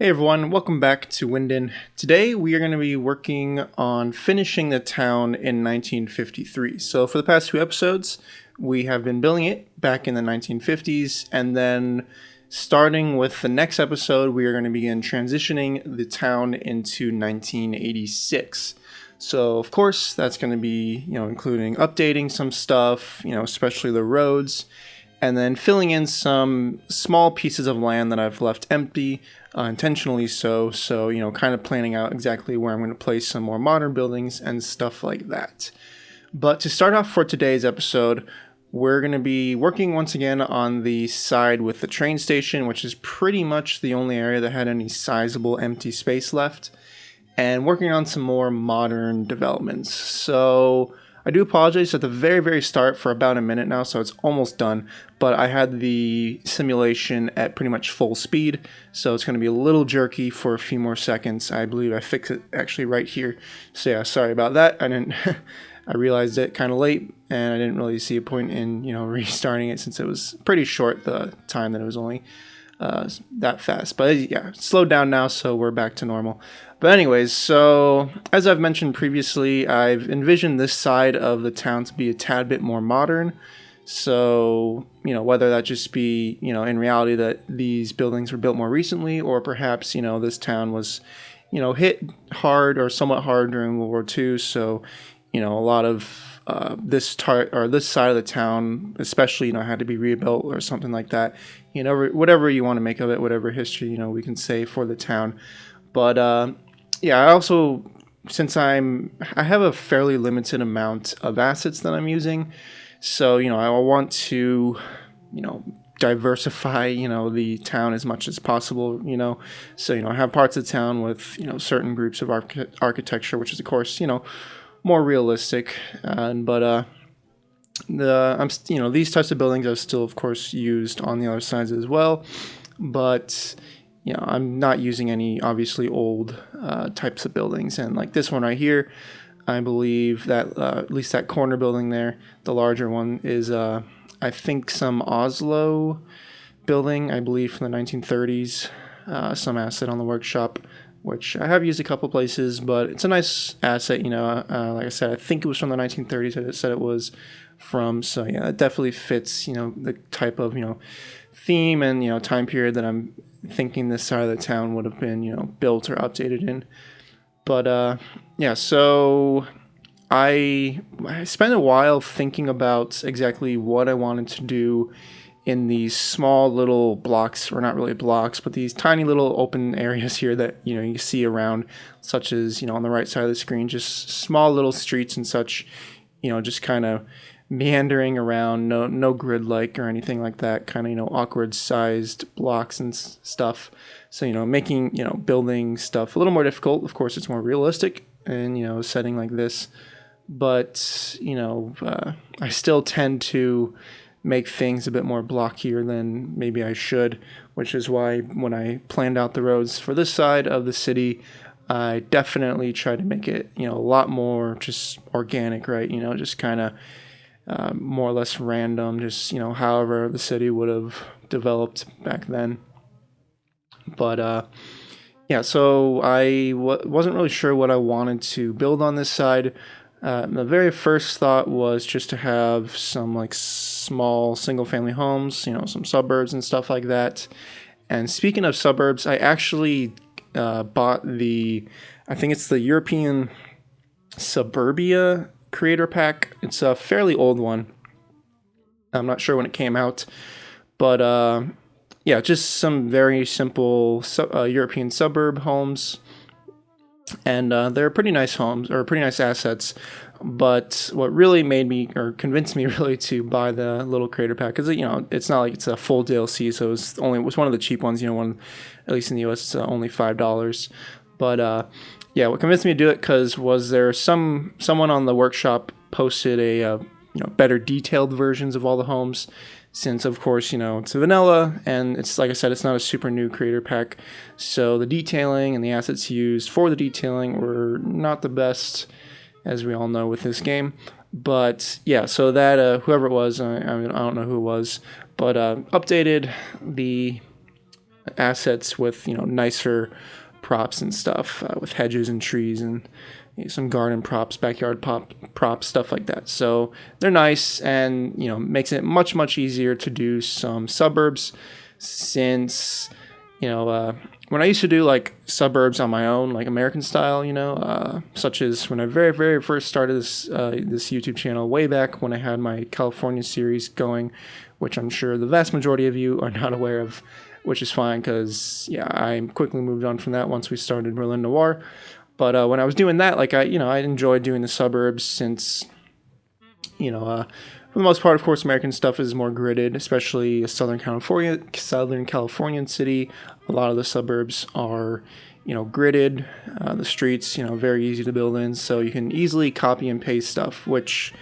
Hey everyone, welcome back to Winden. Today we are going to be working on finishing the town in 1953. So for the past two episodes, we have been building it back in the 1950s, and then starting with the next episode, we are going to begin transitioning the town into 1986. So of course, that's going to be, including updating some stuff, especially the roads, and then filling in some small pieces of land that I've left empty, intentionally so, kind of planning out exactly where I'm going to place some more modern buildings and stuff like that. But to start off for today's episode, we're going to be working once again on the side with the train station, which is pretty much the only area that had any sizable empty space left, and working on some more modern developments. So I do apologize at the very, very start for about a minute now, so it's almost done, but I had the simulation at pretty much full speed, so it's going to be a little jerky for a few more seconds. I believe I fixed it actually right here, so yeah, sorry about that. I realized it kind of late, and I didn't really see a point in, restarting it since it was pretty short, the time that it was only that fast. But yeah, it's slowed down now, so we're back to normal. But anyways, so as I've mentioned previously, I've envisioned this side of the town to be a tad bit more modern. So, whether that just be, in reality that these buildings were built more recently, or perhaps, this town was, hit hard or somewhat hard during World War II. So, a lot of this side of the town, especially, had to be rebuilt or something like that. Whatever you want to make of it, whatever history, we can say for the town. But yeah, I also, since I have a fairly limited amount of assets that I'm using, so, I want to, diversify, the town as much as possible, so, I have parts of town with, certain groups of architecture, which is, of course, more realistic, but these types of buildings are still, of course, used on the other sides as well, but I'm not using any obviously old types of buildings, and like this one right here, I believe that at least that corner building there, the larger one, is I think some Oslo building, I believe from the 1930s, some asset on the workshop, which I have used a couple places, but it's a nice asset, like I said, I think it was from the 1930s that it said it was from, so yeah, it definitely fits, the type of, theme and, time period that I'm thinking this side of the town would have been, built or updated in. But yeah, so I spent a while thinking about exactly what I wanted to do in these small little blocks, or not really blocks, but these tiny little open areas here that, you see around, such as, on the right side of the screen, just small little streets and such, just kind of meandering around, no grid-like or anything like that, kind of, awkward sized blocks and stuff. So, making, building stuff a little more difficult. Of course, it's more realistic in, a setting like this, but, I still tend to make things a bit more blockier than maybe I should, which is why when I planned out the roads for this side of the city, I definitely try to make it, a lot more just organic, right? Just kind of more or less random, just, however the city would have developed back then. But yeah, so I wasn't really sure what I wanted to build on this side. The very first thought was just to have some like small single family homes, some suburbs and stuff like that. And speaking of suburbs, I actually bought I think it's the European Suburbia creator pack. It's a fairly old one. I'm not sure when it came out, but yeah, just some very simple European suburb homes, and they're pretty nice homes, or pretty nice assets. But what really made me, or convinced me really, to buy the little creator pack, because it's not like it's a full DLC, so it was one of the cheap ones. One, at least in the US, it's only $5. But yeah, what convinced me to do it was there someone on the workshop posted a better detailed versions of all the homes, since of course it's a vanilla, and it's, like I said, it's not a super new creator pack, so the detailing and the assets used for the detailing were not the best, as we all know with this game. But yeah, so that whoever it was, I don't know who it was, but updated the assets with, nicer props and stuff, with hedges and trees and some garden props, backyard props, stuff like that. So they're nice, and makes it much easier to do some suburbs, since when I used to do like suburbs on my own, like American style, such as when I very first started this YouTube channel way back when I had my California series going, which I'm sure the vast majority of you are not aware of, which is fine, because I quickly moved on from that once we started Berlin Noir. But when I was doing that, like I enjoyed doing the suburbs, since for the most part, of course, American stuff is more gridded, especially a Southern Californian city. A lot of the suburbs are, gridded. The streets, very easy to build in, so you can easily copy and paste stuff, which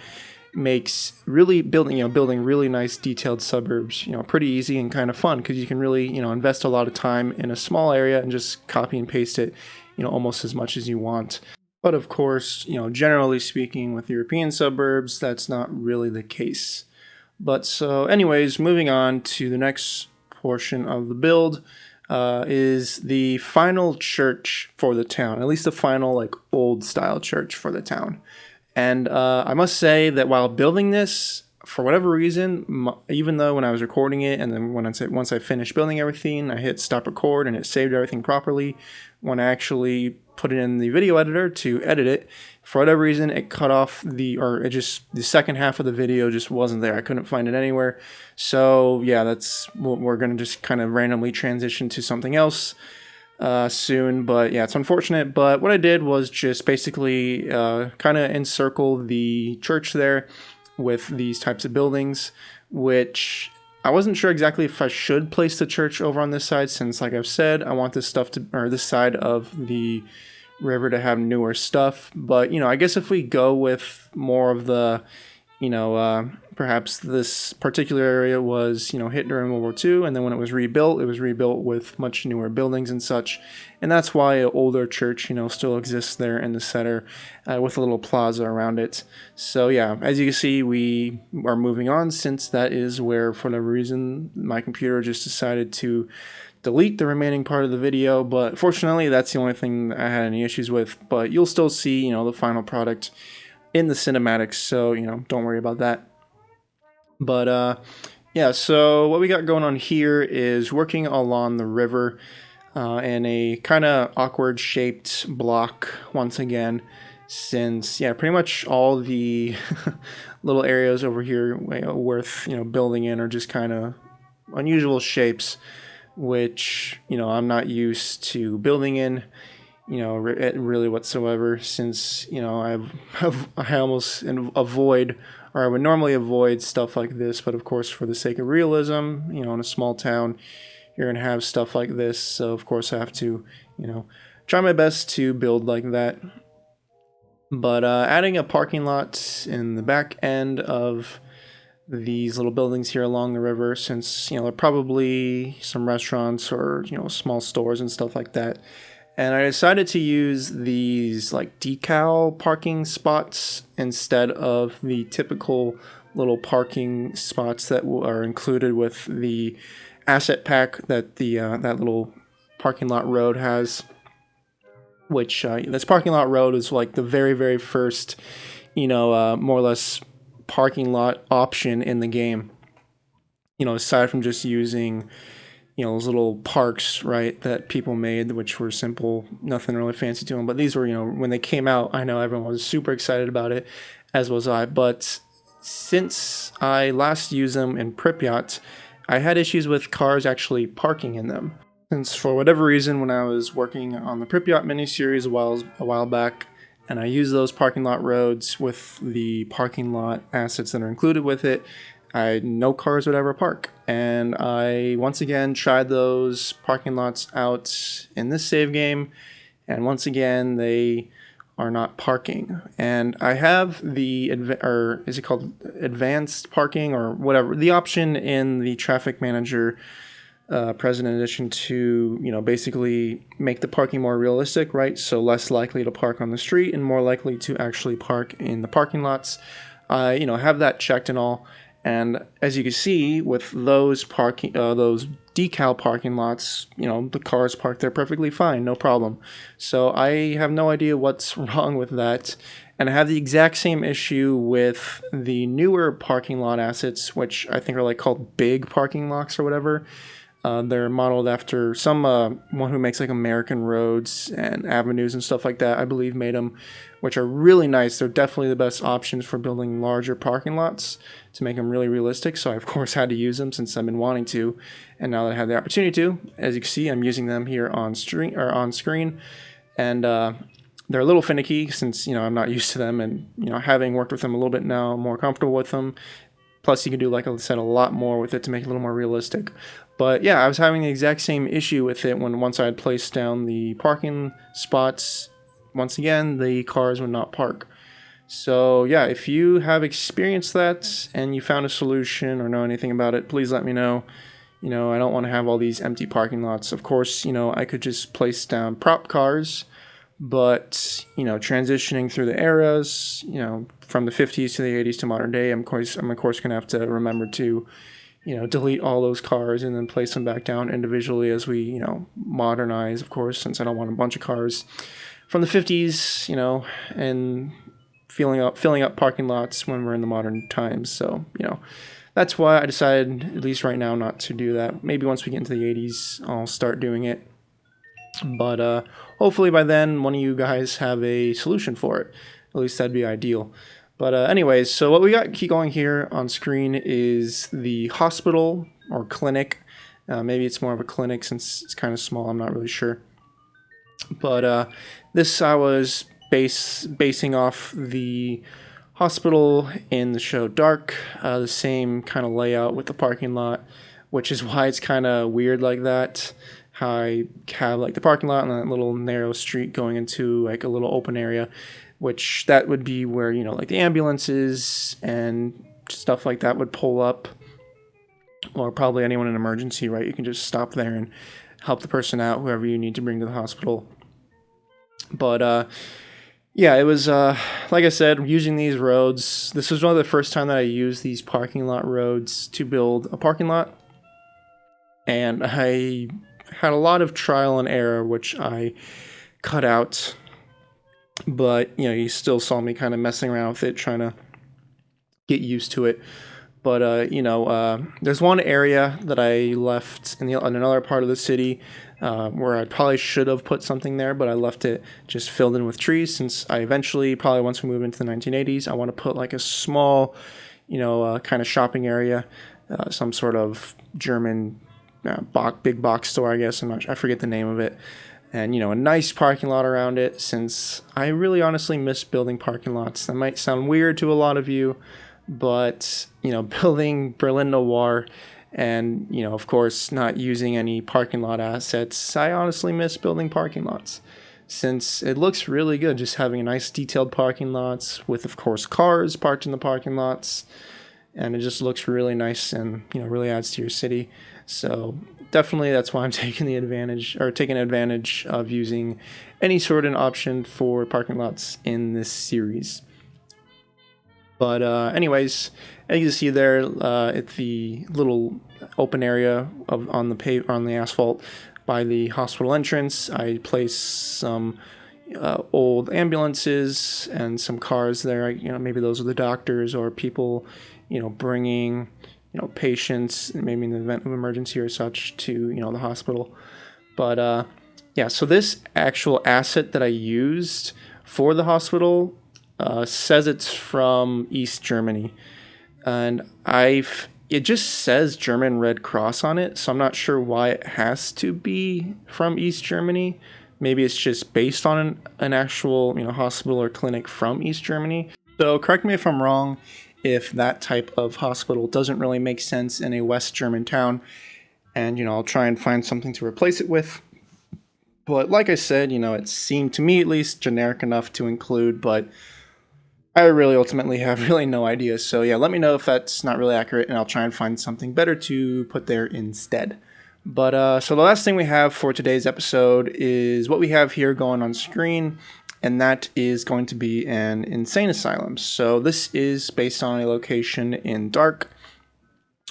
makes building really nice detailed suburbs, pretty easy and kind of fun, because you can really, invest a lot of time in a small area and just copy and paste it, almost as much as you want. But of course, generally speaking, with European suburbs, that's not really the case. But so anyways, moving on to the next portion of the build, is the final church for the town, at least the final like old style church for the town. And I must say that while building this, for whatever reason, even though when I was recording it, and then once I finished building everything, I hit stop record and it saved everything properly, when I actually put it in the video editor to edit it, for whatever reason it cut off the second half of the video just wasn't there. I couldn't find it anywhere. So that's what we're gonna just kind of randomly transition to something else soon. But it's unfortunate. But what I did was just basically kind of encircle the church there with these types of buildings, which I wasn't sure exactly if I should place the church over on this side, since, like I've said, I want this side of the river to have newer stuff. But, I guess if we go with more of the, perhaps this particular area was, hit during World War II, and then when it was rebuilt with much newer buildings and such. And that's why an older church, still exists there in the center, with a little plaza around it. So as you can see, we are moving on, since that is where, for whatever reason, my computer just decided to delete the remaining part of the video. But fortunately, that's the only thing I had any issues with. But you'll still see, the final product in the cinematics, so don't worry about that. But so what we got going on here is working along the river in a kind of awkward shaped block once again, since pretty much all the little areas over here worth building in are just kind of unusual shapes, which I'm not used to building in really whatsoever, since I almost avoid, or I would normally avoid, stuff like this. But of course, for the sake of realism, in a small town, you're gonna have stuff like this, so of course I have to try my best to build like that. But adding a parking lot in the back end of these little buildings here along the river, since there are probably some restaurants or small stores and stuff like that. And I decided to use these like decal parking spots instead of the typical little parking spots that are included with the asset pack that the that little parking lot road has. Which this parking lot road is like the very first, more or less parking lot option in the game. Aside from just using those little parks, right, that people made, which were simple, nothing really fancy to them. But these were, when they came out, I know everyone was super excited about it, as was I. But since I last used them in Pripyat, I had issues with cars actually parking in them. Since for whatever reason, when I was working on the Pripyat miniseries a while back, and I used those parking lot roads with the parking lot assets that are included with it, no cars would ever park. And I once again tried those parking lots out in this save game, and once again they are not parking. And I have the is it called advanced parking or whatever, the option in the traffic manager President Edition to basically make the parking more realistic, right? So less likely to park on the street and more likely to actually park in the parking lots. I have that checked and all. And as you can see, with those decal parking lots, the cars parked there perfectly fine, no problem. So I have no idea what's wrong with that. And I have the exact same issue with the newer parking lot assets, which I think are like called big parking lots or whatever. They're modeled after some one who makes like American roads and avenues and stuff like that, I believe, made them, which are really nice. They're definitely the best options for building larger parking lots to make them really realistic. So I, of course, had to use them since I've been wanting to. And now that I have the opportunity to, as you can see, I'm using them here on screen. And they're a little finicky since, I'm not used to them. And, having worked with them a little bit now, I'm more comfortable with them. Plus, you can do, like I said, a lot more with it to make it a little more realistic. But yeah, I was having the exact same issue with it once I had placed down the parking spots. Once again, the cars would not park. So yeah, if you have experienced that and you found a solution or know anything about it, please let me know. I don't want to have all these empty parking lots. Of course, I could just place down prop cars, but, transitioning through the eras, from the 50s to the 80s to modern day, I'm of course going to have to remember to, delete all those cars and then place them back down individually as we, modernize, of course, since I don't want a bunch of cars from the 50s, and filling up parking lots when we're in the modern times. So, that's why I decided, at least right now, not to do that. Maybe once we get into the 80s, I'll start doing it. But hopefully by then, one of you guys have a solution for it. At least that'd be ideal. But anyways, so what we got keep going here on screen is the hospital or clinic. Maybe it's more of a clinic since it's kind of small. I'm not really sure. But this I was basing off the hospital in the show Dark. The same kind of layout with the parking lot, which is why it's kind of weird like that. How I have like the parking lot and that little narrow street going into like a little open area, which that would be where, like the ambulances and stuff like that would pull up, or probably anyone in emergency, right? You can just stop there and help the person out, whoever you need to bring to the hospital. But yeah, it was, like I said, using these roads. This was one of the first time that I used these parking lot roads to build a parking lot. And I had a lot of trial and error, which I cut out. But, you still saw me kind of messing around with it, trying to get used to it. But, there's one area that I left in another part of the city where I probably should have put something there, but I left it just filled in with trees, since I eventually, probably once we move into the 1980s, I want to put like a small, kind of shopping area, some sort of German big box store, I guess. I forget the name of it. And, a nice parking lot around it, since I really honestly miss building parking lots. That might sound weird to a lot of you, but, building Berlin Noir and, of course, not using any parking lot assets, I honestly miss building parking lots, since it looks really good just having a nice detailed parking lots with, of course, cars parked in the parking lots. And it just looks really nice and, really adds to your city. So definitely that's why I'm taking advantage of using any sort of option for parking lots in this series. But anyways, as you can see there at the little open area on the asphalt by the hospital entrance, I placed some old ambulances and some cars there. Maybe those are the doctors or people, bringing, patients, maybe in the event of emergency or such, to, the hospital. But yeah, so this actual asset that I used for the hospital says it's from East Germany, and it just says German Red Cross on it, so I'm not sure why it has to be from East Germany. Maybe it's just based on an actual, hospital or clinic from East Germany. So correct me if I'm wrong, if that type of hospital doesn't really make sense in a West German town, and, I'll try and find something to replace it with. But like I said, it seemed to me at least generic enough to include, but I really ultimately have really no idea. So yeah, let me know if that's not really accurate, and I'll try and find something better to put there instead. But so the last thing we have for today's episode is what we have here going on screen, and that is going to be an insane asylum. So this is based on a location in Dark.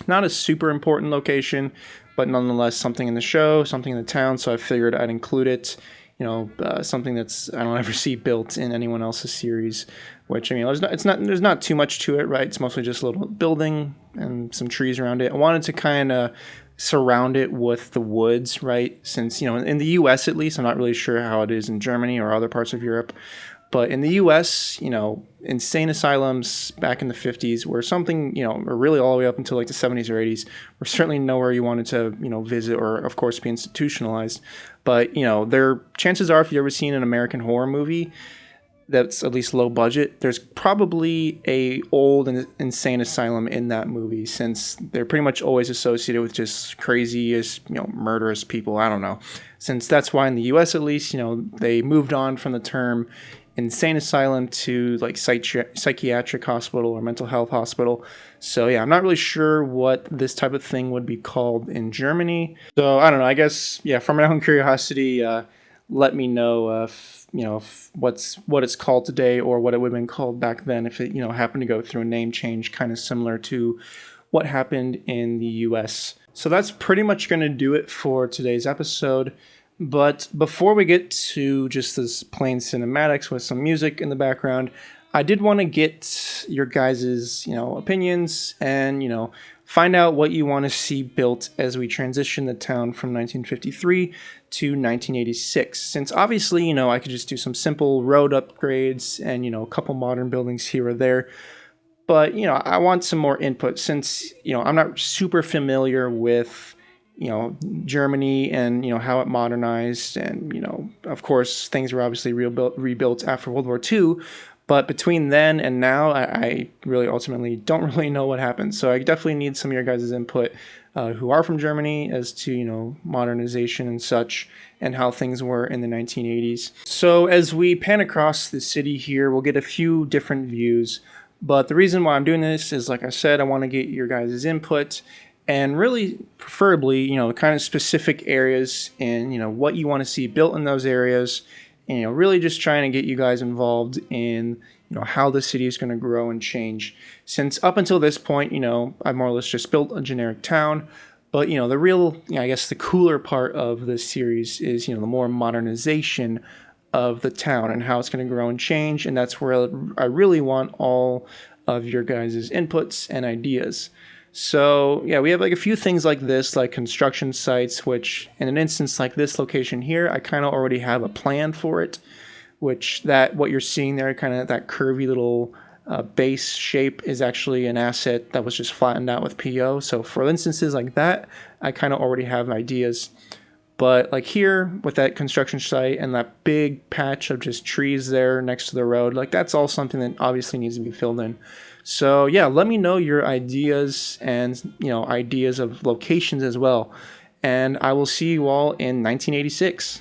Not a super important location, but nonetheless something in the show, something in the town, so I figured I'd include it. Something that's I don't ever see built in anyone else's series. Which, I mean, there's not too much to it, right? It's mostly just a little building and some trees around it. I wanted to kind of surround it with the woods, right? Since, in the U.S. at least, I'm not really sure how it is in Germany or other parts of Europe. But in the U.S., insane asylums back in the 50s were something, or really all the way up until like the 70s or 80s, were certainly nowhere you wanted to, visit or, of course, be institutionalized. But, chances are, if you've ever seen an American horror movie that's at least low budget, there's probably a old and insane asylum in that movie, since they're pretty much always associated with just craziest, murderous people. I don't know. Since that's why in the U.S. at least, they moved on from the term insane asylum to like psychiatric hospital or mental health hospital. So yeah, I'm not really sure what this type of thing would be called in Germany. So I don't know. I guess, yeah, from my own curiosity, let me know if what it's called today or what it would have been called back then if it happened to go through a name change, kind of similar to what happened in the U.S. So that's pretty much going to do it for today's episode. But before we get to just this plain cinematics with some music in the background, I did want to get your guys' opinions and find out what you want to see built as we transition the town from 1953 to 1986. Since obviously, I could just do some simple road upgrades and, a couple modern buildings here or there. But, I want some more input since, I'm not super familiar with, Germany and, how it modernized. And, of course, things were obviously rebuilt after World War II. But between then and now, I really ultimately don't really know what happened. So I definitely need some of your guys' input who are from Germany as to, modernization and such and how things were in the 1980s. So as we pan across the city here, we'll get a few different views. But the reason why I'm doing this is, like I said, I want to get your guys' input and really preferably, kind of specific areas and, what you want to see built in those areas. And, really just trying to get you guys involved in, how the city is going to grow and change. Since up until this point, I've more or less just built a generic town. But, the real, I guess the cooler part of this series is, the more modernization of the town and how it's going to grow and change. And that's where I really want all of your guys' inputs and ideas. So yeah, we have like a few things like this, like construction sites, which in an instance like this location here, I kind of already have a plan for it, which what you're seeing there, kind of that curvy little base shape is actually an asset that was just flattened out with PO. So for instances like that, I kind of already have ideas. But like here with that construction site and that big patch of just trees there next to the road, like that's all something that obviously needs to be filled in. So yeah, let me know your ideas and, ideas of locations as well. And I will see you all in 1986.